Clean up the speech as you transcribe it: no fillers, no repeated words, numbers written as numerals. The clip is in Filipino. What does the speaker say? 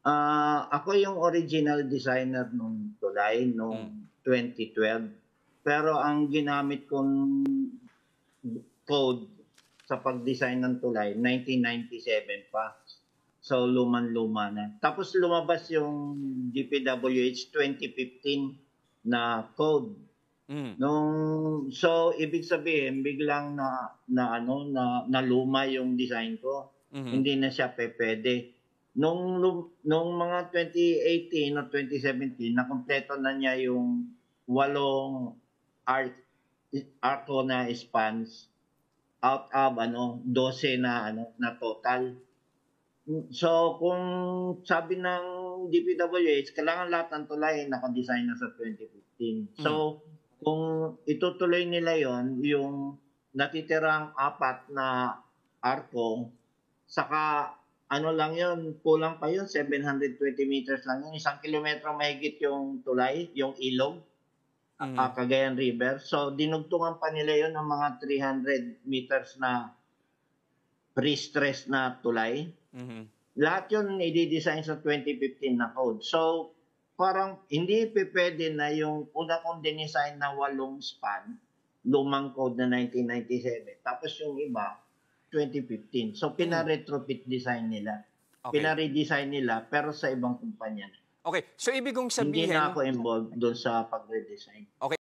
Ako yung original designer nung tulay nung Hmm. 2012. Pero ang ginamit kong code sa pag-design ng tulay, 1997 pa. So, luman-luma na. Tapos lumabas yung DPWH 2015 na code. Hmm. So ibig sabihin biglang na luma yung design ko. Mhm. Hindi na siya pupuwede. Nung mga 2018 o 2017 nakumpleto na niya yung 8 arc arko na spans out of 12 na total. So kung sabi ng DPWH kailangan lahat ng tulay naka-design na sa 2015. So Hmm. kung itutuloy nila yon yung natitirang 4 na arko, saka lang yun, kulang pa yun, 720 meters lang yun. 1 kilometro mahigit yung tulay, yung ilog, Mhm. Cagayan River. So dinugtungan pa nila yun ng mga 300 meters na pre-stress na tulay. Mhm. Lahat yun i-design sa 2015 na code. So, parang hindi pupuwede na yung una kong dinesign na 8 span, lumang code na 1997, tapos yung iba, 2015. So, Hmm. pina-retrofit design nila. Okey. Pina-redesign nila pero sa ibang kumpanya na. Okey. So ibig kong Hindi na sabihin ako involved do'n sa pagre-design. okey.